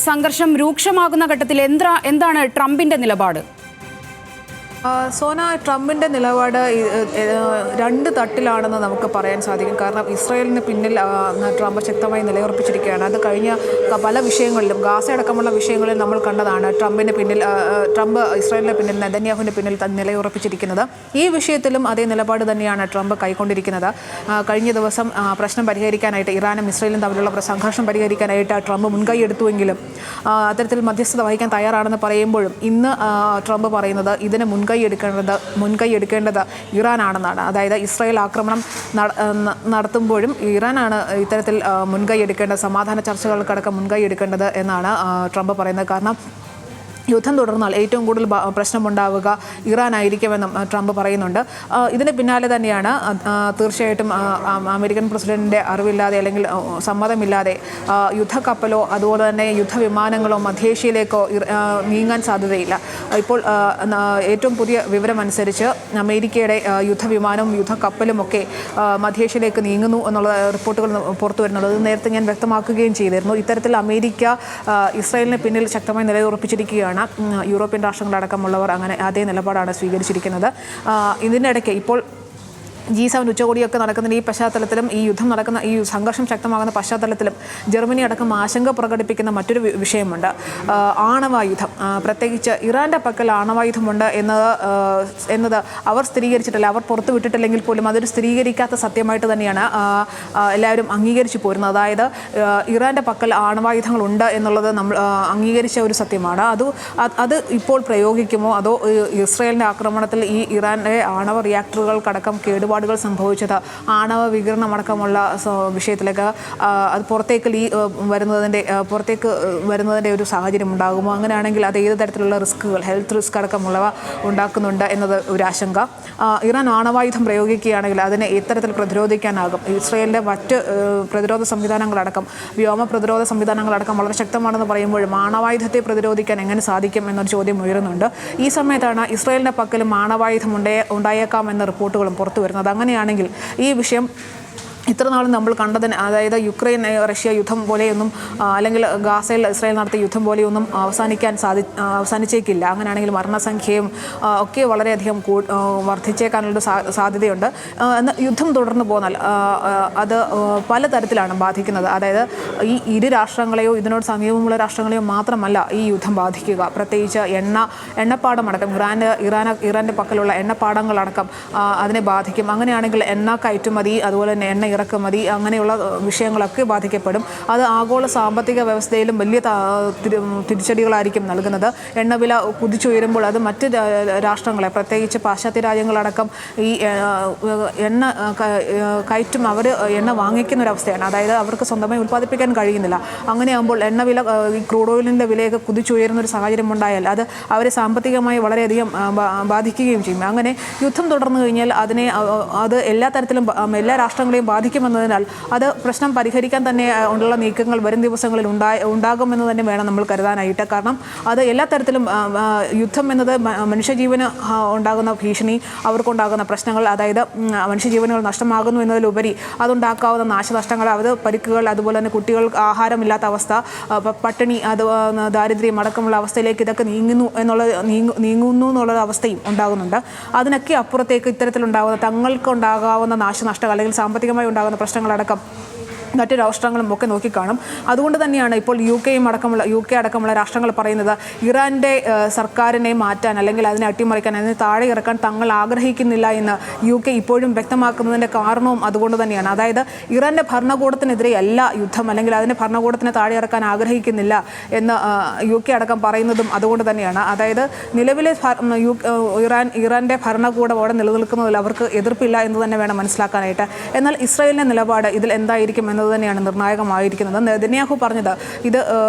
സംഘർഷം രൂക്ഷമാകുന്ന ഘട്ടത്തിൽ എന്താണ് ട്രംപിന്റെ നിലപാട്? സോന, ട്രംപിൻ്റെ നിലപാട് രണ്ട് തട്ടിലാണെന്ന് നമുക്ക് പറയാൻ സാധിക്കും. കാരണം ഇസ്രായേലിന് പിന്നിൽ ട്രംപ് ശക്തമായി നിലയുറപ്പിച്ചിരിക്കുകയാണ്. അത് കഴിഞ്ഞ പല വിഷയങ്ങളിലും, ഗാസ അടക്കമുള്ള വിഷയങ്ങളിൽ നമ്മൾ കണ്ടതാണ് ട്രംപ് ഇസ്രായേലിന് പിന്നിൽ, നെതന്യാഹുവിൻ്റെ പിന്നിൽ നിലയുറപ്പിച്ചിരിക്കുന്നത്. ഈ വിഷയത്തിലും അതേ നിലപാട് തന്നെയാണ് ട്രംപ് കൈക്കൊണ്ടിരിക്കുന്നത്. കഴിഞ്ഞ ദിവസം പ്രശ്നം പരിഹരിക്കാനായിട്ട്, ഇറാനും ഇസ്രായേലും തമ്മിലുള്ള സംഘർഷം പരിഹരിക്കാനായിട്ട് ട്രംപ് മുൻകൈ എടുത്തുവെങ്കിലും അത്തരത്തിൽ മധ്യസ്ഥത വഹിക്കാൻ തയ്യാറാണെന്ന് പറയുമ്പോഴും ഇന്ന് ട്രംപ് പറയുന്നത് ഇതിന് മുൻകൈ എടുക്കേണ്ടത് ഇറാനാണെന്നാണ്. അതായത് ഇസ്രായേൽ ആക്രമണം നടത്തുമ്പോഴും ഇറാനാണ് ഇത്തരത്തിൽ മുൻകൈ എടുക്കേണ്ടത്, സമാധാന ചർച്ചകൾക്കടക്കം മുൻകൈ എടുക്കേണ്ടത് എന്നാണ് ട്രംപ് പറയുന്നത്. കാരണം യുദ്ധം തുടർന്നാൽ ഏറ്റവും കൂടുതൽ പ്രശ്നമുണ്ടാവുക ഇറാനായിരിക്കുമെന്നും ട്രംപ് പറയുന്നുണ്ട്. ഇതിന് പിന്നാലെ തന്നെയാണ് തീർച്ചയായിട്ടും അമേരിക്കൻ പ്രസിഡന്റിൻ്റെ അറിവില്ലാതെ അല്ലെങ്കിൽ സമ്മതമില്ലാതെ യുദ്ധക്കപ്പലോ അതുപോലെ തന്നെ യുദ്ധവിമാനങ്ങളോ മധ്യേഷ്യയിലേക്കോ നീങ്ങാൻ സാധ്യതയില്ല. ഇപ്പോൾ ഏറ്റവും പുതിയ വിവരമനുസരിച്ച് അമേരിക്കയുടെ യുദ്ധവിമാനവും യുദ്ധക്കപ്പലും ഒക്കെ മധ്യേഷ്യയിലേക്ക് നീങ്ങുന്നു എന്നുള്ള റിപ്പോർട്ടുകൾ പുറത്തു വരുന്നുണ്ട്. അത് നേരത്തെ ഞാൻ വ്യക്തമാക്കുകയും ചെയ്തിരുന്നു. ഇത്തരത്തിൽ അമേരിക്ക ഇസ്രായേലിന് പിന്നിൽ ശക്തമായി നിലയുറപ്പിച്ചിരിക്കുകയാണ്. യൂറോപ്യൻ രാഷ്ട്രങ്ങളടക്കമുള്ളവർ അങ്ങനെ അതേ നിലപാടാണ് സ്വീകരിച്ചിരിക്കുന്നത്. ഇതിനിടയ്ക്ക് ഇപ്പോൾ G7 ഉച്ചകോടിയൊക്കെ നടക്കുന്ന ഈ പശ്ചാത്തലത്തിലും ഈ സംഘർഷം ശക്തമാകുന്ന പശ്ചാത്തലത്തിലും ജർമ്മനി അടക്കം ആശങ്ക പ്രകടിപ്പിക്കുന്ന മറ്റൊരു വിഷയമുണ്ട്. ആണവായുധം, പ്രത്യേകിച്ച് ഇറാൻ്റെ പക്കൽ ആണവായുധമുണ്ട് എന്നത് അവർ സ്ഥിരീകരിച്ചിട്ടില്ല. അവർ പുറത്തുവിട്ടിട്ടില്ലെങ്കിൽ പോലും അതൊരു സ്ഥിരീകരിക്കാത്ത സത്യമായിട്ട് തന്നെയാണ് എല്ലാവരും അംഗീകരിച്ചു പോരുന്നത്. അതായത് ഇറാൻ്റെ പക്കൽ ആണവായുധങ്ങളുണ്ട് എന്നുള്ളത് നമ്മൾ അംഗീകരിച്ച ഒരു സത്യമാണ്. അത് ഇപ്പോൾ പ്രയോഗിക്കുമോ അതോ ഇസ്രായേലിൻ്റെ ആക്രമണത്തിൽ ഈ ഇറാൻ്റെ ആണവ റിയാക്ടറുകൾക്കടക്കം കേടുപാടുകൾ സംഭവിച്ചത് ആണവ വികിരണം അടക്കമുള്ള വിഷയത്തിലേക്ക് അത് പുറത്തേക്ക് വരുന്നതിൻ്റെ ഒരു സാഹചര്യം ഉണ്ടാകുമോ? അങ്ങനെയാണെങ്കിൽ അത് ഏത് തരത്തിലുള്ള റിസ്കുകൾ, ഹെൽത്ത് റിസ്ക് അടക്കമുള്ളവ ഉണ്ടാക്കുന്നുണ്ട് എന്നത് ഒരു ആശങ്ക. ഇറാൻ ആണവായുധം പ്രയോഗിക്കുകയാണെങ്കിൽ അതിനെ ഇത്തരത്തിൽ പ്രതിരോധിക്കാനാകും. ഇസ്രായേലിൻ്റെ മറ്റ് പ്രതിരോധ സംവിധാനങ്ങളടക്കം, വ്യോമ പ്രതിരോധ സംവിധാനങ്ങളടക്കം വളരെ ശക്തമാണെന്ന് പറയുമ്പോഴും ആണവായുധത്തെ പ്രതിരോധിക്കാൻ എങ്ങനെ സാധിക്കും എന്നൊരു ചോദ്യം ഉയരുന്നുണ്ട്. ഈ സമയത്താണ് ഇസ്രായേലിൻ്റെ പക്കലും ആണവായുധം ഉണ്ടായേക്കാം എന്ന റിപ്പോർട്ടുകളും പുറത്തു വരുന്നത്. അങ്ങനെയാണെങ്കിൽ ഈ വിഷയം ഇത്ര നാളും നമ്മൾ കണ്ടതിന്, അതായത് യുക്രൈൻ റഷ്യ യുദ്ധം പോലെയൊന്നും അല്ലെങ്കിൽ ഗാസയിൽ ഇസ്രായേൽ നടത്തിയ യുദ്ധം പോലെയൊന്നും അവസാനിച്ചേക്കില്ല. അങ്ങനെയാണെങ്കിൽ മരണസംഖ്യയും ഒക്കെ വളരെയധികം വർദ്ധിച്ചേക്കാനുള്ള സാധ്യതയുണ്ട്. യുദ്ധം തുടർന്ന് പോന്നാൽ അത് പലതരത്തിലാണ് ബാധിക്കുന്നത്. അതായത് ഈ ഇരു രാഷ്ട്രങ്ങളെയോ ഇതിനോട് സമീപമുള്ള രാഷ്ട്രങ്ങളെയോ മാത്രമല്ല ഈ യുദ്ധം ബാധിക്കുക. പ്രത്യേകിച്ച് എണ്ണപ്പാടമടക്കം ഇറാൻ്റെ പക്കലുള്ള എണ്ണപ്പാടങ്ങളടക്കം അതിനെ ബാധിക്കും. അങ്ങനെയാണെങ്കിൽ എണ്ണ കയറ്റുമതി, അതുപോലെ തന്നെ എണ്ണ ഇറക്കുമതി, അങ്ങനെയുള്ള വിഷയങ്ങളൊക്കെ ബാധിക്കപ്പെടും. അത് ആഗോള സാമ്പത്തിക വ്യവസ്ഥയിലും വലിയ തിരിച്ചടികളായിരിക്കും നൽകുന്നത്. എണ്ണവില കുതിച്ചുയരുമ്പോൾ അത് മറ്റ് രാഷ്ട്രങ്ങളെ, പ്രത്യേകിച്ച് പാശ്ചാത്യ രാജ്യങ്ങളടക്കം ഈ എണ്ണ കയറ്റും അവർ എണ്ണ വാങ്ങിക്കുന്ന ഒരവസ്ഥയാണ്. അതായത് അവർക്ക് സ്വന്തമായി ഉൽപ്പാദിപ്പിക്കാൻ കഴിയുന്നില്ല. അങ്ങനെയാകുമ്പോൾ എണ്ണവില, ഈ ക്രൂഡ് ഓയിലിൻ്റെ വിലയൊക്കെ കുതിച്ചുയരുന്നൊരു സാഹചര്യം ഉണ്ടായാൽ അത് അവരെ സാമ്പത്തികമായി വളരെയധികം ബാധിക്കുകയും ചെയ്യും. അങ്ങനെ യുദ്ധം തുടർന്നു കഴിഞ്ഞാൽ അത് എല്ലാ തരത്തിലും എല്ലാ രാഷ്ട്രങ്ങളെയും ബാധിക്കുമെന്നതിനാൽ അത് പ്രശ്നം പരിഹരിക്കാൻ തന്നെ ഉള്ള നീക്കങ്ങൾ വരും ദിവസങ്ങളിൽ ഉണ്ടാകുമെന്ന് തന്നെ വേണം നമ്മൾ കരുതാനായിട്ട്. കാരണം അത് എല്ലാ തരത്തിലും യുദ്ധം എന്നത് മനുഷ്യജീവന് ഉണ്ടാകുന്ന ഭീഷണി, അവർക്കുണ്ടാകുന്ന പ്രശ്നങ്ങൾ, അതായത് മനുഷ്യജീവനുകൾ നഷ്ടമാകുന്നു എന്നതിലുപരി അതുണ്ടാക്കാവുന്ന നാശനഷ്ടങ്ങൾ, പരിക്കുകൾ, അതുപോലെ തന്നെ കുട്ടികൾക്ക് ആഹാരമില്ലാത്ത അവസ്ഥ, പട്ടിണി, ദാരിദ്ര്യം അടക്കമുള്ള അവസ്ഥയിലേക്ക് ഇതൊക്കെ നീങ്ങുന്നു എന്നുള്ള അവസ്ഥയും ഉണ്ടാകുന്നുണ്ട്. അതിനൊക്കെ അപ്പുറത്തേക്ക് ഇത്തരത്തിലുണ്ടാകുന്ന തങ്ങൾക്കുണ്ടാകാവുന്ന നാശനഷ്ടങ്ങൾ അല്ലെങ്കിൽ സാമ്പത്തികമായി ഉണ്ടാകുന്ന പ്രശ്നങ്ങളടക്കം മറ്റു രാഷ്ട്രങ്ങളും ഒക്കെ നോക്കിക്കാണും. അതുകൊണ്ട് തന്നെയാണ് ഇപ്പോൾ യു കെ അടക്കമുള്ള രാഷ്ട്രങ്ങൾ പറയുന്നത് ഇറാൻ്റെ സർക്കാരിനെ മാറ്റാൻ അല്ലെങ്കിൽ അതിനെ അട്ടിമറിക്കാൻ, അതിനെ താഴെ ഇറക്കാൻ തങ്ങൾ ആഗ്രഹിക്കുന്നില്ല എന്ന് യു കെ ഇപ്പോഴും വ്യക്തമാക്കുന്നതിൻ്റെ കാരണവും അതുകൊണ്ട് തന്നെയാണ്. അതായത് ഇറാൻ്റെ ഭരണകൂടത്തിനെതിരെ അല്ല യുദ്ധം, അല്ലെങ്കിൽ അതിൻ്റെ ഭരണകൂടത്തിനെ താഴെ ഇറക്കാൻ ആഗ്രഹിക്കുന്നില്ല എന്ന് യു കെ അടക്കം പറയുന്നതും അതുകൊണ്ട് തന്നെയാണ്. അതായത് നിലവിലെ ഇറാൻ്റെ ഭരണകൂടം അവിടെ നിലനിൽക്കുന്നതിൽ അവർക്ക് എതിർപ്പില്ല എന്ന് തന്നെ വേണം മനസ്സിലാക്കാനായിട്ട്. എന്നാൽ ഇസ്രായേലിൻ്റെ നിലപാട് ഇതിൽ എന്തായിരിക്കും എന്നത് തന്നെയാണ് നിർണായകമായിരിക്കുന്നത്. നെതന്യാഹു പറഞ്ഞത് ഇത്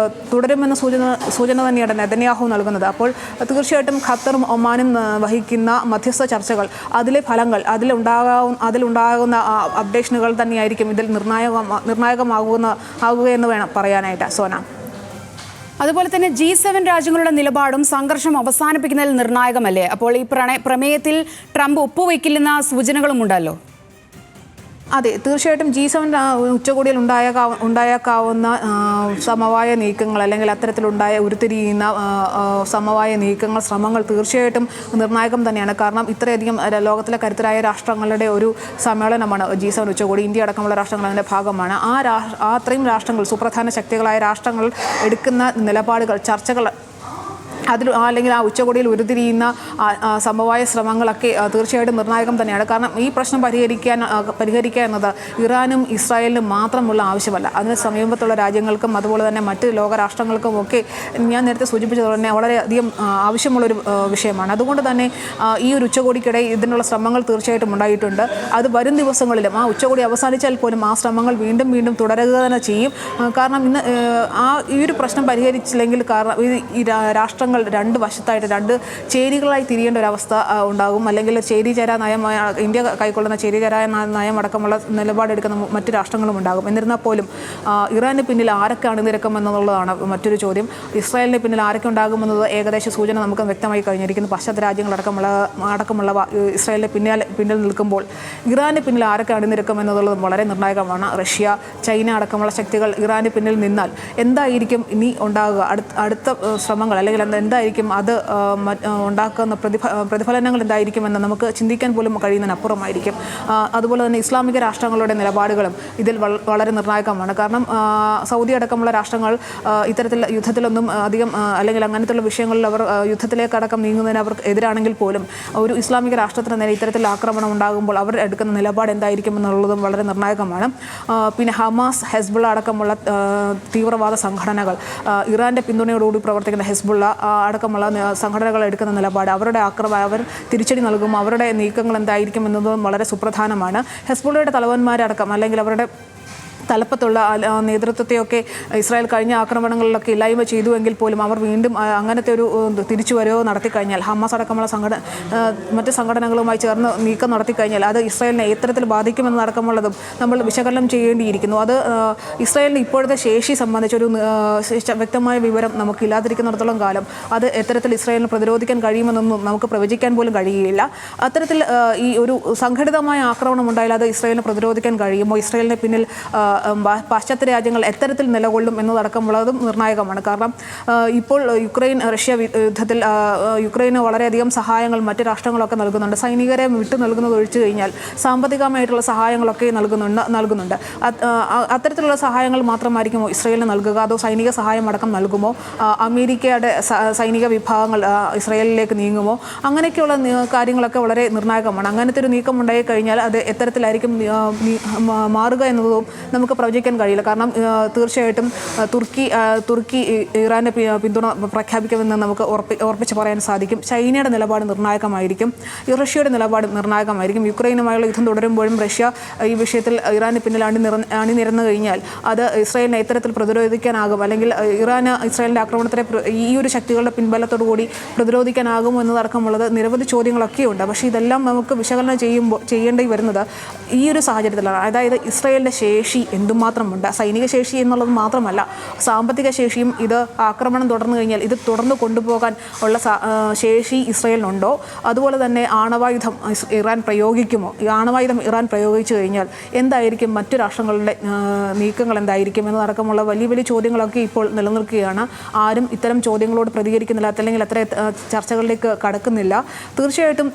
തുടരുമെന്ന സൂചന തന്നെയാണ് നെതന്യാഹു നൽകുന്നത്. അപ്പോൾ തീർച്ചയായിട്ടും ഖത്തറും ഒമാനും വഹിക്കുന്ന മധ്യസ്ഥ ചർച്ചകൾ, അതിലെ ഫലങ്ങൾ, അതിലുണ്ടാകുന്ന അപ്ഡേഷനുകൾ തന്നെയായിരിക്കും ഇതിൽ നിർണായകമാകുക എന്ന് വേണം പറയാനായിട്ട്. സോന, അതുപോലെ തന്നെ G7 രാജ്യങ്ങളുടെ നിലപാടും സംഘർഷം അവസാനിപ്പിക്കുന്നതിൽ നിർണായകമല്ലേ? അപ്പോൾ ഈ പ്രമേയത്തിൽ ട്രംപ് ഒപ്പുവയ്ക്കില്ലെന്ന സൂചനകളുമുണ്ടല്ലോ. അതെ, തീർച്ചയായിട്ടും G7 ഉച്ചകോടിയിൽ ഉണ്ടായേക്കാവുന്ന സമവായ നീക്കങ്ങൾ അല്ലെങ്കിൽ അത്തരത്തിലുണ്ടായ ഉരുത്തിരിയുന്ന സമവായ നീക്കങ്ങൾ, ശ്രമങ്ങൾ തീർച്ചയായിട്ടും നിർണായകം തന്നെയാണ്. കാരണം ഇത്രയധികം ലോകത്തിലെ കരുത്തരായ രാഷ്ട്രങ്ങളുടെ ഒരു സമ്മേളനമാണ് G7 ഉച്ചകോടി. ഇന്ത്യ അടക്കമുള്ള രാഷ്ട്രങ്ങൾ അതിൻ്റെ ഭാഗമാണ്. അത്രയും രാഷ്ട്രങ്ങൾ, സുപ്രധാന ശക്തികളായ രാഷ്ട്രങ്ങൾ എടുക്കുന്ന നിലപാടുകൾ, ചർച്ചകൾ, അതിൽ അല്ലെങ്കിൽ ആ ഉച്ചകോടിയിൽ ഉരുത്തിരിയുന്ന സമവായ ശ്രമങ്ങളൊക്കെ തീർച്ചയായിട്ടും നിർണായകം തന്നെയാണ്. കാരണം ഈ പ്രശ്നം പരിഹരിക്കുക എന്നത് ഇറാനും ഇസ്രായേലിനും മാത്രമുള്ള ആവശ്യമല്ല. അതിന് സമീപത്തുള്ള രാജ്യങ്ങൾക്കും അതുപോലെ തന്നെ മറ്റ് ലോകരാഷ്ട്രങ്ങൾക്കും ഒക്കെ ഞാൻ നേരത്തെ സൂചിപ്പിച്ചത് തന്നെ വളരെയധികം ആവശ്യമുള്ളൊരു വിഷയമാണ്. അതുകൊണ്ട് തന്നെ ഈ ഒരു ഉച്ചകോടിക്കിടെ ഇതിനുള്ള ശ്രമങ്ങൾ തീർച്ചയായിട്ടും ഉണ്ടായിട്ടുണ്ട്. അത് വരും ദിവസങ്ങളിലും, ആ ഉച്ചകോടി അവസാനിച്ചാൽ പോലും ആ ശ്രമങ്ങൾ വീണ്ടും വീണ്ടും തുടരുക തന്നെ ചെയ്യും. കാരണം ഇന്ന് ഈ ഒരു പ്രശ്നം പരിഹരിച്ചില്ലെങ്കിൽ ഈ രാഷ്ട്രങ്ങൾ രണ്ട് വശത്തായിട്ട് രണ്ട് ചേരികളായി തിരിയേണ്ട ഒരു അവസ്ഥ ഉണ്ടാകും. അല്ലെങ്കിൽ ചേരിചേരാ നയമായ ഇന്ത്യ കൈക്കൊള്ളുന്ന ചേരിചേരാ നയം അടക്കമുള്ള നിലപാടെടുക്കുന്ന മറ്റു രാഷ്ട്രങ്ങളും ഉണ്ടാകും. എന്നിരുന്നാൽ പോലും ഇറാന് പിന്നിൽ ആരൊക്കെ അണിനിരക്കുമെന്നുള്ളതാണ് മറ്റൊരു ചോദ്യം. ഇസ്രായേലിന് പിന്നിൽ ആരൊക്കെ ഉണ്ടാകുമെന്നത് ഏകദേശ സൂചന നമുക്ക് വ്യക്തമായി കഴിഞ്ഞിരിക്കുന്നു. പാശ്ചാത്യ രാജ്യങ്ങളടക്കമുള്ളവ ഇസ്രായേലിന് പിന്നിൽ നിൽക്കുമ്പോൾ ഇറാന് പിന്നിൽ ആരൊക്കെ അണിനിരക്കുമെന്നുള്ളത് വളരെ നിർണായകമാണ്. റഷ്യ, ചൈന അടക്കമുള്ള ശക്തികൾ ഇറാന് പിന്നിൽ നിന്നാൽ എന്തായിരിക്കും ഇനി ഉണ്ടാകുക? അടുത്ത ശ്രമങ്ങൾ അല്ലെങ്കിൽ എന്തായിരിക്കും അത് ഉണ്ടാക്കുന്ന പ്രതിഫലനങ്ങൾ എന്തായിരിക്കുമെന്ന് നമുക്ക് ചിന്തിക്കാൻ പോലും കഴിയുന്നതിനപ്പുറമായിരിക്കും. അതുപോലെ തന്നെ ഇസ്ലാമിക രാഷ്ട്രങ്ങളുടെ നിലപാടുകളും ഇതിൽ വളരെ നിർണായകമാണ്. കാരണം സൗദി അടക്കമുള്ള രാഷ്ട്രങ്ങൾ ഇത്തരത്തിൽ യുദ്ധത്തിലൊന്നും അധികം അല്ലെങ്കിൽ അങ്ങനത്തെയുള്ള വിഷയങ്ങളിൽ അവർ യുദ്ധത്തിലേക്കടക്കം നീങ്ങുന്നതിന് അവർക്ക് എതിരാണെങ്കിൽ പോലും ഒരു ഇസ്ലാമിക രാഷ്ട്രത്തിന് നേരെ ഇത്തരത്തിൽ ആക്രമണം ഉണ്ടാകുമ്പോൾ അവർ എടുക്കുന്ന നിലപാട് എന്തായിരിക്കുമെന്നുള്ളതും വളരെ നിർണായകമാണ്. പിന്നെ ഹമാസ്, ഹെസ്ബുള്ള അടക്കമുള്ള തീവ്രവാദ സംഘടനകൾ, ഇറാൻ്റെ പിന്തുണയോടുകൂടി പ്രവർത്തിക്കുന്ന ഹെസ്ബുള്ള അടക്കമുള്ള സംഘടനകൾ എടുക്കുന്ന നിലപാട്, അവർ തിരിച്ചടി നൽകും, അവരുടെ നീക്കങ്ങൾ എന്തായിരിക്കും എന്നതും വളരെ സുപ്രധാനമാണ്. ഹെസ്ബുള്ളയുടെ തലവന്മാരടക്കം അല്ലെങ്കിൽ അവരുടെ തലപ്പത്തുള്ള നേതൃത്വത്തെയൊക്കെ ഇസ്രായേൽ കഴിഞ്ഞ ആക്രമണങ്ങളിലൊക്കെ ഇല്ലായ്മ ചെയ്തുവെങ്കിൽ പോലും അവർ വീണ്ടും അങ്ങനത്തെ ഒരു തിരിച്ചുവരവോ നടത്തിക്കഴിഞ്ഞാൽ, ഹമാസ് അടക്കമുള്ള മറ്റ് സംഘടനകളുമായി ചേർന്ന് നീക്കം നടത്തിക്കഴിഞ്ഞാൽ അത് ഇസ്രായേലിനെ എത്തരത്തിൽ ബാധിക്കുമെന്ന് അടക്കമുള്ളതും നമ്മൾ വിശകലനം ചെയ്യേണ്ടിയിരിക്കുന്നു. അത് ഇസ്രായേലിന് ഇപ്പോഴത്തെ ശേഷി സംബന്ധിച്ചൊരു വ്യക്തമായ വിവരം നമുക്ക് ഇല്ലാതിരിക്കുന്നിടത്തോളം കാലം അത് എത്തരത്തിൽ ഇസ്രായേലിന് പ്രതിരോധിക്കാൻ കഴിയുമെന്നൊന്നും നമുക്ക് പ്രവചിക്കാൻ പോലും കഴിയുകയില്ല. അത്തരത്തിൽ ഈ ഒരു സംഘടിതമായ ആക്രമണം ഉണ്ടായാൽ അത് ഇസ്രായേലിന് പ്രതിരോധിക്കാൻ കഴിയുമോ? ഇസ്രായേലിന് പിന്നിൽ പാശ്ചാത്യ രാജ്യങ്ങൾ എത്തരത്തിൽ നിലകൊള്ളും എന്നതടക്കമുള്ളതും നിർണായകമാണ്. കാരണം ഇപ്പോൾ റഷ്യ യുദ്ധത്തിൽ യുക്രൈന് വളരെയധികം സഹായങ്ങൾ മറ്റ് രാഷ്ട്രങ്ങളൊക്കെ നൽകുന്നുണ്ട്. സൈനികരെ വിട്ടു നൽകുന്നത് ഒഴിച്ചു കഴിഞ്ഞാൽ സാമ്പത്തികമായിട്ടുള്ള സഹായങ്ങളൊക്കെ നൽകുന്നുണ്ട്. അത്തരത്തിലുള്ള സഹായങ്ങൾ മാത്രമായിരിക്കുമോ ഇസ്രായേലിന് നൽകുക? അതോ സൈനിക സഹായം അടക്കം നൽകുമോ? അമേരിക്കയുടെ സൈനിക വിഭാഗങ്ങൾ ഇസ്രായേലിലേക്ക് നീങ്ങുമോ? അങ്ങനെയൊക്കെയുള്ള കാര്യങ്ങളൊക്കെ വളരെ നിർണായകമാണ്. അങ്ങനത്തെ ഒരു നീക്കം ഉണ്ടായി കഴിഞ്ഞാൽ അത് എത്തരത്തിലായിരിക്കും മാറുക എന്നതും നമുക്ക് പ്രവചിക്കാൻ കഴിയില്ല. കാരണം തീർച്ചയായിട്ടും തുർക്കി ഇറാൻ്റെ പിന്തുണ പ്രഖ്യാപിക്കുമെന്ന് നമുക്ക് ഉറപ്പിച്ച് പറയാൻ സാധിക്കും. ചൈനയുടെ നിലപാട് നിർണായകമായിരിക്കും. റഷ്യയുടെ നിലപാട് നിർണായകമായിരിക്കും. യുക്രൈനുമായുള്ള യുദ്ധം തുടരുമ്പോഴും റഷ്യ ഈ വിഷയത്തിൽ ഇറാന് പിന്നിൽ അണിനിരന്നു കഴിഞ്ഞാൽ അത് ഇസ്രായേലിനെ ഇത്തരത്തിൽ പ്രതിരോധിക്കാനാകും, അല്ലെങ്കിൽ ഇസ്രായേലിൻ്റെ ആക്രമണത്തിനെ ഈ ഒരു ശക്തികളുടെ പിൻബലത്തോടുകൂടി പ്രതിരോധിക്കാനാകുമോ എന്നതടക്കമുള്ളത് നിരവധി ചോദ്യങ്ങളൊക്കെയുണ്ട്. പക്ഷേ ഇതെല്ലാം നമുക്ക് വിശകലനം ചെയ്യേണ്ടി വരുന്നത് ഈ ഒരു സാഹചര്യത്തിലാണ്. അതായത് ഇസ്രായേലിൻ്റെ ശേഷി എന്തുമാത്രമുണ്ട്, സൈനിക ശേഷി എന്നുള്ളത് മാത്രമല്ല, സാമ്പത്തിക ശേഷിയും. ഇത് ആക്രമണം തുടർന്നു കഴിഞ്ഞാൽ ഇത് തുടർന്ന് കൊണ്ടുപോകാൻ ഉള്ള ശേഷി ഇസ്രായേലിനുണ്ടോ? അതുപോലെ തന്നെ ആണവായുധം ഇറാൻ പ്രയോഗിക്കുമോ? ഈ ആണവായുധം ഇറാൻ പ്രയോഗിച്ചു കഴിഞ്ഞാൽ എന്തായിരിക്കും മറ്റു രാഷ്ട്രങ്ങളുടെ നീക്കങ്ങൾ എന്തായിരിക്കും എന്നതടക്കമുള്ള വലിയ വലിയ ചോദ്യങ്ങളൊക്കെ ഇപ്പോൾ നിലനിൽക്കുകയാണ്. ആരും ഇത്തരം ചോദ്യങ്ങളോട് പ്രതികരിക്കുന്നില്ല, അല്ലെങ്കിൽ അത്ര ചർച്ചകളിലേക്ക് കടക്കുന്നില്ല. തീർച്ചയായിട്ടും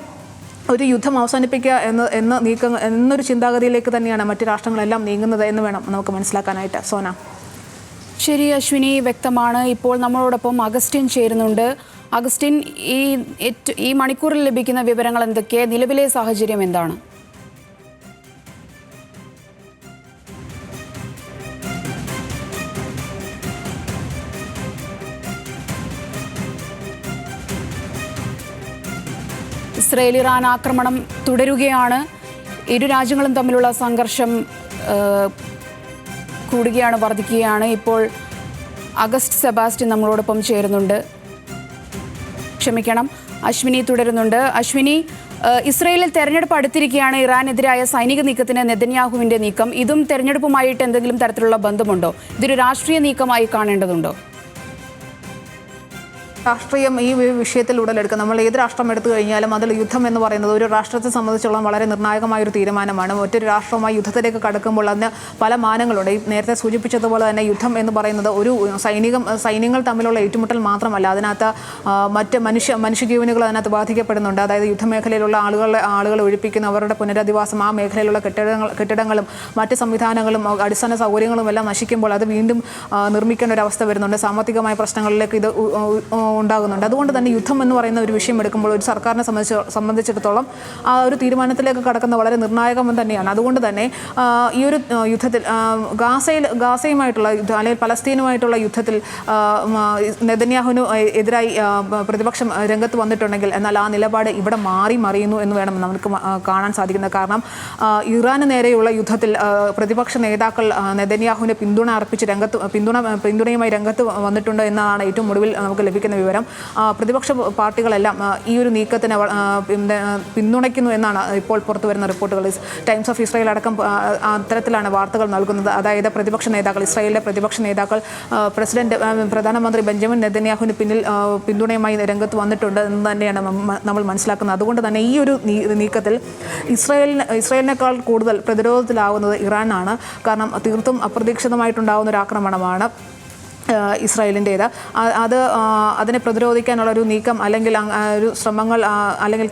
ഒരു യുദ്ധം അവസാനിപ്പിക്കുക എന്നൊരു ചിന്താഗതിയിലേക്ക് തന്നെയാണ് മറ്റു രാഷ്ട്രങ്ങളെല്ലാം നീങ്ങുന്നത് എന്ന് വേണം നമുക്ക് മനസ്സിലാക്കാനായിട്ട്. സോന. ശരി അശ്വിനി, വ്യക്തമാണ്. ഇപ്പോൾ നമ്മളോടൊപ്പം അഗസ്റ്റിൻ ചേരുന്നുണ്ട്. അഗസ്റ്റിൻ, ഈ മണിക്കൂറിൽ ലഭിക്കുന്ന വിവരങ്ങൾ എന്തൊക്കെ? നിലവിലെ സാഹചര്യം എന്താണ്? ഇസ്രയേൽ ഇറാൻ ആക്രമണം തുടരുകയാണ്. ഇരു രാജ്യങ്ങളും തമ്മിലുള്ള സംഘർഷം കൂടുകയാണ്, വർദ്ധിക്കുകയാണ്. ഇപ്പോൾ അഗസ്റ്റ് സെബാസ്റ്റ്യൻ നമ്മളോടൊപ്പം ചേരുന്നുണ്ട്. ക്ഷമിക്കണം, അശ്വിനി തുടരുന്നുണ്ട്. അശ്വിനി, ഇസ്രയേലിൽ തെരഞ്ഞെടുപ്പ് അടുത്തിരിക്കുകയാണ്. ഇറാനെതിരായ സൈനിക നീക്കത്തിന് നെതന്യാഹുവിൻ്റെ നീക്കം, ഇതും തെരഞ്ഞെടുപ്പുമായിട്ട് എന്തെങ്കിലും തരത്തിലുള്ള ബന്ധമുണ്ടോ? ഇതൊരു രാഷ്ട്രീയ നീക്കമായി കാണേണ്ടതുണ്ടോ? രാഷ്ട്രീയം ഈ വിഷയത്തിൽ ഉടലെടുക്കുക. നമ്മൾ ഏത് രാഷ്ട്രം എടുത്തു കഴിഞ്ഞാലും അതിൽ യുദ്ധം എന്ന് പറയുന്നത് ഒരു രാഷ്ട്രത്തെ സംബന്ധിച്ചുള്ള വളരെ നിർണായകമായൊരു തീരുമാനമാണ്. മറ്റൊരു രാഷ്ട്രവുമായി യുദ്ധത്തിലേക്ക് കടക്കുമ്പോൾ അതിന് പല മാനങ്ങളുണ്ട്. ഈ നേരത്തെ സൂചിപ്പിച്ചതുപോലെ തന്നെ യുദ്ധം എന്ന് പറയുന്നത് ഒരു സൈന്യങ്ങൾ തമ്മിലുള്ള ഏറ്റുമുട്ടൽ മാത്രമല്ല, അതിനകത്ത് മറ്റ് മനുഷ്യജീവനുകൾ അതിനകത്ത് ബാധിക്കപ്പെടുന്നുണ്ട്. അതായത് യുദ്ധമേഖലയിലുള്ള ആളുകളെ ഒഴിപ്പിക്കുന്ന അവരുടെ പുനരധിവാസം, ആ മേഖലയിലുള്ള കെട്ടിടങ്ങളും മറ്റ് സംവിധാനങ്ങളും അടിസ്ഥാന സൗകര്യങ്ങളും എല്ലാം നശിക്കുമ്പോൾ അത് വീണ്ടും നിർമ്മിക്കേണ്ട ഒരു അവസ്ഥ വരുന്നുണ്ട്. സാമ്പത്തികമായ പ്രശ്നങ്ങളിലേക്ക് ഇത് ഉണ്ടാകുന്നുണ്ട്. അതുകൊണ്ട് തന്നെ യുദ്ധം എന്ന് പറയുന്ന ഒരു വിഷയം എടുക്കുമ്പോൾ ഒരു സർക്കാരിനെ സംബന്ധിച്ചിടത്തോളം ആ ഒരു തീരുമാനത്തിലേക്ക് കടക്കുന്ന വളരെ നിർണായകം തന്നെയാണ്. അതുകൊണ്ട് തന്നെ ഈ ഒരു യുദ്ധത്തിൽ ഗാസയുമായിട്ടുള്ള യുദ്ധം അല്ലെങ്കിൽ പലസ്തീനുമായിട്ടുള്ള യുദ്ധത്തിൽ നെതന്യാഹുവിന് എതിരായി പ്രതിപക്ഷം രംഗത്ത് വന്നിട്ടുണ്ടെങ്കിൽ എന്നാൽ ആ നിലപാട് ഇവിടെ മറിയുന്നു എന്ന് വേണം നമുക്ക് കാണാൻ സാധിക്കുന്നത്. കാരണം ഇറാന് നേരെയുള്ള യുദ്ധത്തിൽ പ്രതിപക്ഷ നേതാക്കൾ നെതന്യാഹുവിന് പിന്തുണയുമായി രംഗത്ത് വന്നിട്ടുണ്ട് എന്നതാണ് ഏറ്റവും ഒടുവിൽ നമുക്ക് ലഭിക്കുന്ന വിവരം. പ്രതിപക്ഷ പാർട്ടികളെല്ലാം ഈ ഒരു നീക്കത്തിന് പിന്തുണയ്ക്കുന്നു എന്നാണ് ഇപ്പോൾ പുറത്തു വരുന്ന റിപ്പോർട്ടുകൾ. ടൈംസ് ഓഫ് ഇസ്രായേൽ അടക്കം അത്തരത്തിലാണ് വാർത്തകൾ നൽകുന്നത്. അതായത് ഇസ്രായേലിലെ പ്രതിപക്ഷ നേതാക്കൾ പ്രധാനമന്ത്രി ബെഞ്ചമിൻ നെതന്യാഹുവിന് പിന്തുണയുമായി രംഗത്ത് വന്നിട്ടുണ്ട് എന്ന് തന്നെയാണ് നമ്മൾ മനസ്സിലാക്കുന്നത്. അതുകൊണ്ട് തന്നെ ഈ ഒരു നീക്കത്തിൽ ഇസ്രായേലിനേക്കാൾ കൂടുതൽ പ്രതിരോധത്തിലാവുന്നത് ഇറാനാണ്. കാരണം തീർത്തും അപ്രതീക്ഷിതമായിട്ടുണ്ടാകുന്ന ഒരു ആക്രമണമാണ് ഇസ്രായേലിൻ്റേത്. അതിനെ പ്രതിരോധിക്കാനുള്ള ഒരു നീക്കം അല്ലെങ്കിൽ ഒരു ശ്രമങ്ങൾ അല്ലെങ്കിൽ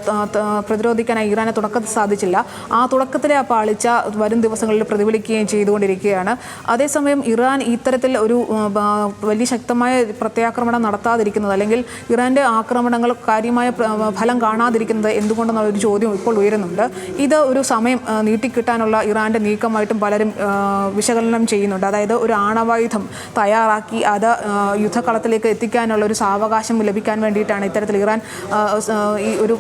പ്രതിരോധിക്കാനായി ഇറാനെ തുടക്കത്തിൽ സാധിച്ചില്ല. ആ തുടക്കത്തിലെ ആ പാളിച്ച വരും ദിവസങ്ങളിൽ പ്രതിഫലിക്കുകയും ചെയ്തുകൊണ്ടിരിക്കുകയാണ്. അതേസമയം ഇറാൻ ഇത്തരത്തിൽ ഒരു വലിയ ശക്തമായ പ്രത്യാക്രമണം നടത്താതിരിക്കുന്നത് അല്ലെങ്കിൽ ഇറാൻ്റെ ആക്രമണങ്ങൾ കാര്യമായ ഫലം കാണാതിരിക്കുന്നത് എന്തുകൊണ്ടെന്നുള്ളൊരു ചോദ്യം ഇപ്പോൾ ഉയരുന്നുണ്ട്. ഇത് ഒരു സമയം നീട്ടിക്കിട്ടാനുള്ള ഇറാൻ്റെ നീക്കമായിട്ടും പലരും വിശകലനം ചെയ്യുന്നുണ്ട്. അതായത് ഒരു ആണവായുധം തയ്യാറാക്കി അത് യുദ്ധക്കളത്തിലേക്ക് എത്തിക്കാനുള്ള ഒരു സാവകാശം ലഭിക്കാൻ വേണ്ടിയിട്ടാണ് ഇത്തരത്തിൽ ഇറാൻ ഈ ഒരു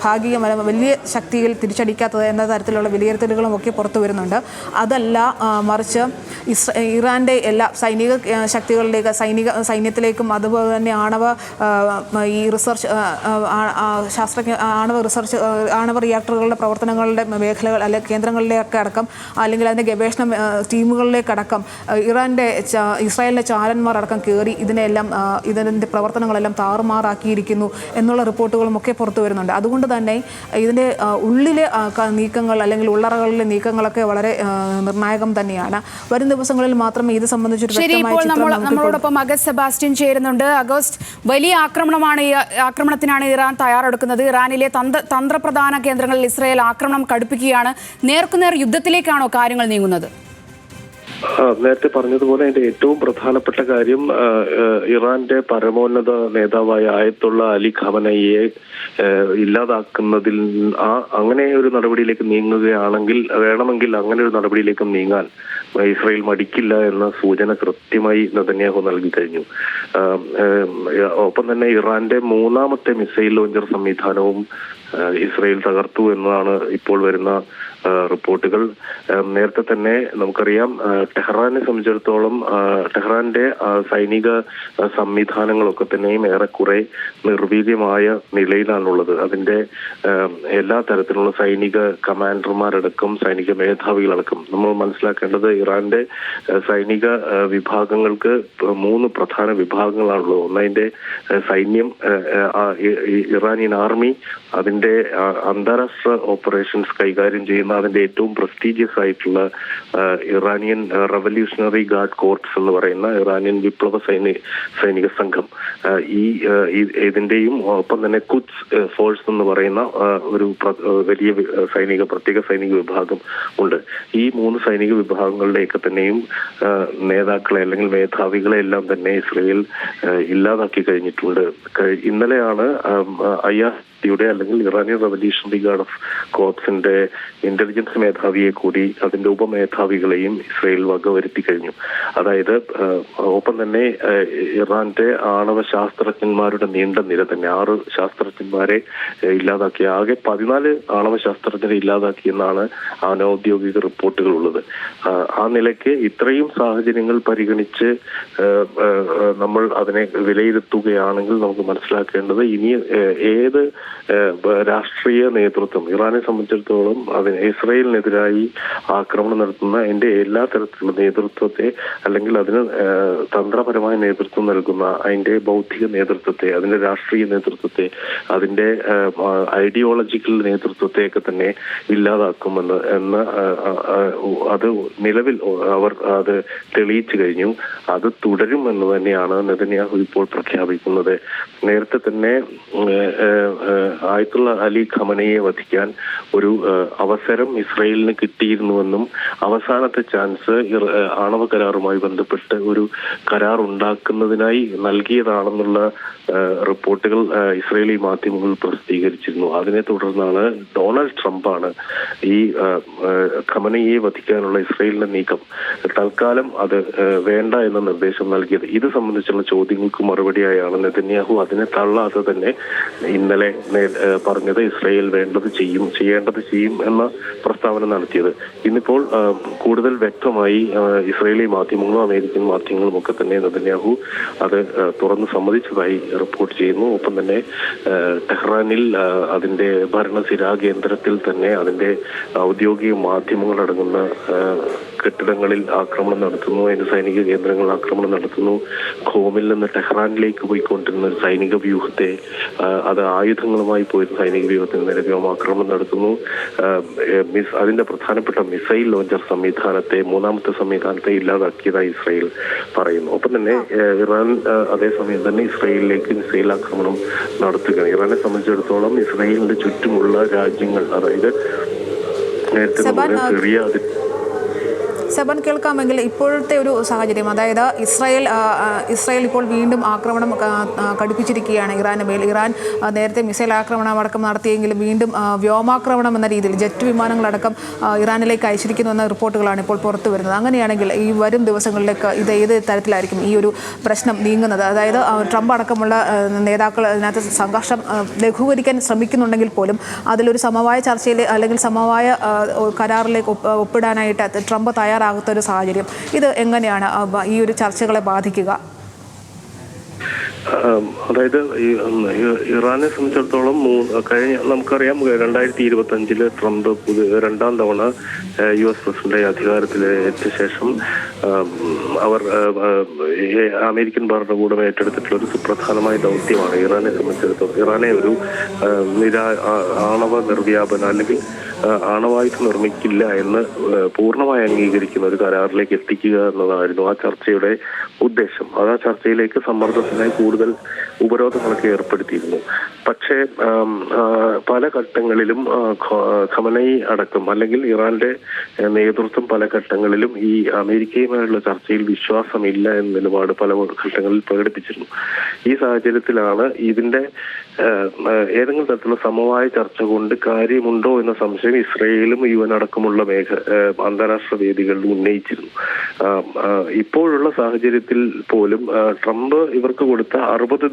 ഭാഗികമായ വലിയ ശക്തിയിൽ തിരിച്ചടിക്കാത്തത് എന്ന തരത്തിലുള്ള വിലയിരുത്തലുകളും ഒക്കെ പുറത്തു വരുന്നുണ്ട്. അതല്ല, മറിച്ച് ഇറാൻ്റെ എല്ലാ സൈനിക ശക്തികളിലേക്ക് സൈന്യത്തിലേക്കും അതുപോലെ തന്നെ ഈ റിസർച്ച് ആണവ റിയാക്ടറുകളുടെ പ്രവർത്തനങ്ങളുടെ മേഖലകൾ അല്ലെങ്കിൽ കേന്ദ്രങ്ങളിലേക്ക് അടക്കം അല്ലെങ്കിൽ അതിൻ്റെ ഗവേഷണ ടീമുകളിലേക്കടക്കം ഇസ്രായേലിൻ്റെ ചാരന്മാരടക്കം കയറി ഇതിൻ്റെ പ്രവർത്തനങ്ങളെല്ലാം താറുമാറാക്കിയിരിക്കുന്നു എന്നുള്ള റിപ്പോർട്ടുകളും ഒക്കെ പുറത്തു വരുന്നുണ്ട്. അതുകൊണ്ട് തന്നെ ഇതിൻ്റെ ഉള്ളിലെ നീക്കങ്ങൾ അല്ലെങ്കിൽ ഉള്ളറകളിലെ നീക്കങ്ങളൊക്കെ വളരെ നിർണായകം തന്നെയാണ്. വരും ദിവസങ്ങളിൽ മാത്രമേ ഇത് സംബന്ധിച്ചൊരു നമ്മളോടൊപ്പം അഗസ്റ്റ് സെബാസ്റ്റ്യൻ ചേരുന്നുണ്ട്. അഗസ്റ്റ്, വലിയ ആക്രമണത്തിനാണ് ഇറാൻ തയ്യാറെടുക്കുന്നത്. ഇറാനിലെ തന്ത്രപ്രധാന കേന്ദ്രങ്ങളിൽ ഇസ്രായേൽ ആക്രമണം കടുപ്പിക്കുകയാണ്. നേർക്കുനേർ യുദ്ധത്തിലേക്കാണോ കാര്യങ്ങൾ നീങ്ങുന്നത്? നേരത്തെ പറഞ്ഞതുപോലെ അതിന്റെ ഏറ്റവും പ്രധാനപ്പെട്ട കാര്യം ഇറാന്റെ പരമോന്നത നേതാവായ ആയത്തുള്ള അലി ഖമനയെ ഇല്ലാതാക്കുന്നതിൽ അങ്ങനെ ഒരു നടപടിയിലേക്ക് വേണമെങ്കിൽ അങ്ങനെ ഒരു നടപടിയിലേക്ക് നീങ്ങാൻ ഇസ്രായേൽ മടിക്കില്ല എന്ന സൂചന കൃത്യമായി നെതന്യാഹു നൽകി കഴിഞ്ഞു. ഒപ്പം തന്നെ ഇറാന്റെ മൂന്നാമത്തെ മിസൈൽ ലോഞ്ചർ സംവിധാനവും ഇസ്രായേൽ തകർത്തു എന്നതാണ് ഇപ്പോൾ വരുന്ന റിപ്പോർട്ടുകൾ. നേരത്തെ തന്നെ നമുക്കറിയാം, ടെഹ്റാനെ സംബന്ധിച്ചിടത്തോളം ടെഹ്റാന്റെ സൈനിക സംവിധാനങ്ങളൊക്കെ തന്നെയും ഏറെക്കുറെ നിർവീര്യമായ നിലയിലാണുള്ളത്. അതിന്റെ എല്ലാ തരത്തിലുള്ള സൈനിക കമാൻഡർമാരടക്കം സൈനിക മേധാവികളടക്കം നമ്മൾ മനസ്സിലാക്കേണ്ടത് ഇറാന്റെ സൈനിക വിഭാഗങ്ങൾക്ക് 3 പ്രധാന വിഭാഗങ്ങളാണുള്ളത്. ഒന്നതിന്റെ സൈന്യം, ഇറാനിയൻ ആർമി, അതിന്റെ അന്താരാഷ്ട്ര ഓപ്പറേഷൻസ് കൈകാര്യം ചെയ്യുന്ന അതിന്റെ ഏറ്റവും പ്രസ്റ്റീജിയസ് ആയിട്ടുള്ള ഇറാനിയൻ റവല്യൂഷണറി ഗാർഡ് കോർപ്സ് എന്ന് പറയുന്ന ഇറാനിയൻ വിപ്ലവ സൈനിക സംഘം, ഇതിന്റെയും ഒപ്പം തന്നെ കുദ്സ് ഫോഴ്സ് എന്ന് പറയുന്ന ഒരു വലിയ പ്രത്യേക സൈനിക വിഭാഗം ഉണ്ട്. ഈ 3 സൈനിക വിഭാഗങ്ങളുടെയൊക്കെ തന്നെയും നേതാക്കളെ അല്ലെങ്കിൽ മേധാവികളെ എല്ലാം തന്നെ ഇസ്രായേൽ ഇല്ലാതാക്കി കഴിഞ്ഞിട്ടുണ്ട്. ഇന്നലെയാണ് അല്ലെങ്കിൽ ഇറാനിയൻ റവല്യൂഷണറി ഗാർഡ് ഓഫ് കോർപ്സിന്റെ ഇന്റലിജൻസ് മേധാവിയെ കൂടി അതിന്റെ ഉപമേധാവികളെയും ഇസ്രായേൽ വകവരുത്തി കഴിഞ്ഞു. അതായത് ഒപ്പം തന്നെ ഇറാന്റെ ആണവ ശാസ്ത്രജ്ഞന്മാരുടെ നീണ്ട നിര തന്നെ 6 ശാസ്ത്രജ്ഞന്മാരെ ഇല്ലാതാക്കി. ആകെ 14 ആണവ ശാസ്ത്രജ്ഞരെ ഇല്ലാതാക്കിയെന്നാണ് അനൌദ്യോഗിക റിപ്പോർട്ടുകൾ ഉള്ളത്. ആ നിലയ്ക്ക് ഇത്രയും സാഹചര്യങ്ങൾ പരിഗണിച്ച് നമ്മൾ അതിനെ വിലയിരുത്തുകയാണെങ്കിൽ നമുക്ക് മനസ്സിലാക്കേണ്ടത് ഇനി ഏത് രാഷ്ട്രീയ നേതൃത്വം ഇറാനെ സംബന്ധിച്ചിടത്തോളം ഇസ്രായേലിനെതിരായി ആക്രമണം നടത്തുന്ന അതിന്റെ എല്ലാ തരത്തിലുള്ള നേതൃത്വത്തെ അല്ലെങ്കിൽ അതിന് തന്ത്രപരമായ നേതൃത്വം നൽകുന്ന അതിന്റെ ബൗദ്ധിക നേതൃത്വത്തെ, അതിന്റെ രാഷ്ട്രീയ നേതൃത്വത്തെ, അതിന്റെ ഐഡിയോളജിക്കൽ നേതൃത്വത്തെയൊക്കെ തന്നെ ഇല്ലാതാക്കുമെന്ന് അത് നിലവിൽ അവർ അത് തെളിയിച്ചു കഴിഞ്ഞു. അത് തുടരുമെന്ന് തന്നെയാണ് നെതന്യാഹു ഇപ്പോൾ പ്രഖ്യാപിക്കുന്നത്. നേരത്തെ തന്നെ ആയത്തുള്ള അലി ഖമനയെ വധിക്കാൻ ഒരു അവസരം ഇസ്രയേലിന് കിട്ടിയിരുന്നുവെന്നും അവസാനത്തെ ചാൻസ് ആണവ കരാറുമായി ബന്ധപ്പെട്ട് ഒരു കരാർ ഉണ്ടാക്കുന്നതിനായി നൽകിയതാണെന്നുള്ള റിപ്പോർട്ടുകൾ ഇസ്രയേലി മാധ്യമങ്ങൾ പ്രസിദ്ധീകരിച്ചിരുന്നു. അതിനെ തുടർന്നാണ് ഡൊണാൾഡ് ട്രംപാണ് ഈ ഖമനയെ വധിക്കാനുള്ള ഇസ്രയേലിന്റെ നീക്കം തൽക്കാലം അത് വേണ്ട എന്ന നിർദ്ദേശം നൽകിയത്. ഇത് സംബന്ധിച്ചുള്ള ചോദ്യങ്ങൾക്ക് മറുപടിയായാണ് നെതന്യാഹു അതിനെ തള്ളാതെ തന്നെ ഇന്നലെ പറഞ്ഞത് ഇസ്രയേൽ ചെയ്യേണ്ടത് ചെയ്യും എന്ന പ്രസ്താവന നടത്തിയത്. ഇന്നിപ്പോൾ കൂടുതൽ വ്യക്തമായി ഇസ്രയേലി മാധ്യമങ്ങളും അമേരിക്കൻ മാധ്യമങ്ങളും ഒക്കെ തന്നെ നെതന്യാഹു അത് തുറന്ന് സമ്മതിച്ചതായി റിപ്പോർട്ട് ചെയ്യുന്നു. ഒപ്പം തന്നെ ടെഹ്റാനിൽ അതിന്റെ ഭരണസിരാ കേന്ദ്രത്തിൽ തന്നെ അതിന്റെ ഔദ്യോഗിക മാധ്യമങ്ങളടങ്ങുന്ന കെട്ടിടങ്ങളിൽ ആക്രമണം നടത്തുന്നു, അതിന്റെ സൈനിക കേന്ദ്രങ്ങളിൽ ആക്രമണം നടത്തുന്നു. ഖോമിൽ നിന്ന് ടെഹ്റാനിലേക്ക് പോയിക്കൊണ്ടിരുന്ന ഒരു സൈനിക വ്യൂഹത്തെ, അത് ആയുധങ്ങളുമായി പോയിരുന്ന സൈനിക വ്യൂഹത്തിന് നേരെ വ്യോമാക്രമണം നടത്തുന്നു. അതിന്റെ പ്രധാനപ്പെട്ട മിസൈൽ ലോഞ്ചർ സംവിധാനത്തെ, മൂന്നാമത്തെ സംവിധാനത്തെ ഇല്ലാതാക്കിയതായി ഇസ്രായേൽ പറയുന്നു. ഒപ്പം തന്നെ ഇറാൻ അതേസമയം തന്നെ ഇസ്രായേലിലേക്ക് മിസൈൽ ആക്രമണം നടത്തുകയാണ്. ഇറാനെ സംബന്ധിച്ചിടത്തോളം ഇസ്രായേലിന്റെ ചുറ്റുമുള്ള രാജ്യങ്ങൾ, അതായത് നേരത്തെ സിറിയ, സെബൻ കേൾക്കാമെങ്കിൽ ഇപ്പോഴത്തെ ഒരു സാഹചര്യം, അതായത് ഇസ്രായേൽ ഇപ്പോൾ വീണ്ടും ആക്രമണം കടുപ്പിച്ചിരിക്കുകയാണ് ഇറാന് മേൽ. ഇറാൻ നേരത്തെ മിസൈൽ ആക്രമണം അടക്കം നടത്തിയെങ്കിലും വീണ്ടും വ്യോമാക്രമണം എന്ന രീതിയിൽ ജെറ്റ് വിമാനങ്ങളടക്കം ഇറാനിലേക്ക് അയച്ചിരിക്കുന്നു എന്ന റിപ്പോർട്ടുകളാണ് ഇപ്പോൾ പുറത്തു വരുന്നത്. അങ്ങനെയാണെങ്കിൽ ഈ വരും ദിവസങ്ങളിലേക്ക് ഇത് ഏത് തരത്തിലായിരിക്കും ഈ ഒരു പ്രശ്നം നീങ്ങുന്നത്? അതായത് ട്രംപ് അടക്കമുള്ള നേതാക്കൾ അതിനകത്ത് സംഘർഷം ലഘൂകരിക്കാൻ ശ്രമിക്കുന്നുണ്ടെങ്കിൽ പോലും അതിലൊരു സമവായ ചർച്ചയിൽ അല്ലെങ്കിൽ സമവായ കരാറിലേക്ക് ഒപ്പിടാനായിട്ട് ട്രംപ് തയ്യാറാകാത്ത ഒരു സാഹചര്യം, ഇത് എങ്ങനെയാണ് ഈ ഒരു ചർച്ചകളെ ബാധിക്കുക? അതായത് ഇറാനെ സംബന്ധിച്ചിടത്തോളം നമുക്കറിയാം 2025 ട്രംപ് രണ്ടാം തവണ US പ്രസിഡന്റായി അധികാരത്തിലേറ്റ ശേഷം അവർ അമേരിക്കൻ ഭരണകൂടം ഏറ്റെടുത്തിട്ടുള്ള ഒരു സുപ്രധാനമായ ദൗത്യമാണ് ഇറാനെ സംബന്ധിച്ചിടത്തോളം ഇറാനെ ഒരു ആണവ നിർവ്യാപന അല്ലെങ്കിൽ ആണവായുധം നിർമ്മിക്കില്ല എന്ന് പൂർണ്ണമായി അംഗീകരിക്കുന്ന ഒരു കരാറിലേക്ക് എത്തിക്കുക എന്നതായിരുന്നു ആ ചർച്ചയുടെ ഉദ്ദേശം. അത് ആ ചർച്ചയിലേക്ക് സമ്മർദ്ദത്തിനായി കൂടുതൽ ഉപരോധങ്ങളൊക്കെ ഏർപ്പെടുത്തിയിരുന്നു. പക്ഷേ പല ഘട്ടങ്ങളിലും ഖമനൈ അടക്കം അല്ലെങ്കിൽ ഇറാന്റെ നേതൃത്വം പല ഘട്ടങ്ങളിലും ഈ അമേരിക്കയുമായുള്ള ചർച്ചയിൽ വിശ്വാസമില്ല എന്ന നിലപാട് പല ഘട്ടങ്ങളിൽ പ്രകടിപ്പിച്ചിരുന്നു. ഈ സാഹചര്യത്തിലാണ് ഇതിന്റെ ഏതെങ്കിലും തരത്തിലുള്ള സമവായ ചർച്ച കൊണ്ട് കാര്യമുണ്ടോ എന്ന സംശയം ഇസ്രയേലും UN അടക്കമുള്ള അന്താരാഷ്ട്ര വേദികളിൽ ഉന്നയിച്ചിരുന്നു. ഇപ്പോഴുള്ള സാഹചര്യത്തിൽ പോലും ട്രംപ് ഇവർക്ക് കൊടുത്ത 60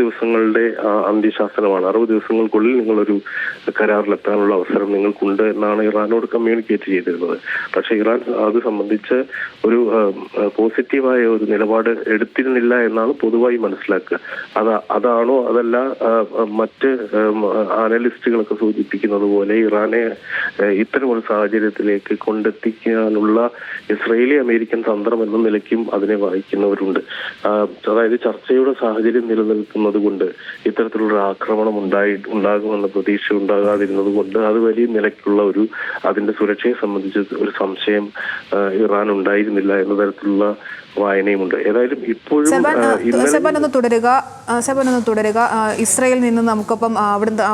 ദിവസങ്ങളുടെ അന്ത്യശാസനമാണ്. 60 ദിവസങ്ങൾക്കുള്ളിൽ നിങ്ങളൊരു കരാറിലെത്താനുള്ള അവസരം നിങ്ങൾക്കുണ്ട് എന്നാണ് ഇറാനോട് കമ്മ്യൂണിക്കേറ്റ് ചെയ്തിരുന്നത്. പക്ഷെ ഇറാൻ അത് സംബന്ധിച്ച് ഒരു പോസിറ്റീവായ ഒരു നിലപാട് എടുത്തിരുന്നില്ല എന്നാണ് പൊതുവായി മനസ്സിലാക്കുക. അതാണോ അതല്ല മറ്റ് അനലിസ്റ്റുകളൊക്കെ സൂചിപ്പിക്കുന്നത് പോലെ ഇറാനെ ഇത്തരം ഒരു സാഹചര്യത്തിലേക്ക് കൊണ്ടെത്തിക്കാനുള്ള ഇസ്രയേലി അമേരിക്കൻ തന്ത്രം എന്ന നിലയ്ക്കും അതിനെ വായിക്കുന്നവരുണ്ട്. അതായത് ചർച്ചയുടെ സാഹചര്യം നിലനിൽക്കുന്നത് കൊണ്ട് ഇത്തരത്തിലുള്ള ആക്രമണം ഉണ്ടാകുമെന്ന പ്രതീക്ഷ ഉണ്ടാകാതിരുന്നത് കൊണ്ട് അത് വലിയ നിലയ്ക്കുള്ള അതിന്റെ സുരക്ഷയെ സംബന്ധിച്ച് ഒരു സംശയം ഇറാൻ ഉണ്ടായിരുന്നില്ല എന്ന തരത്തിലുള്ള വായനയുമുണ്ട്. ഏതായാലും ഇപ്പോഴും സെബൻ ഒന്ന് തുടരുക. ഇസ്രയേലിൽ നിന്ന് നമുക്കൊപ്പം അവിടുന്ന്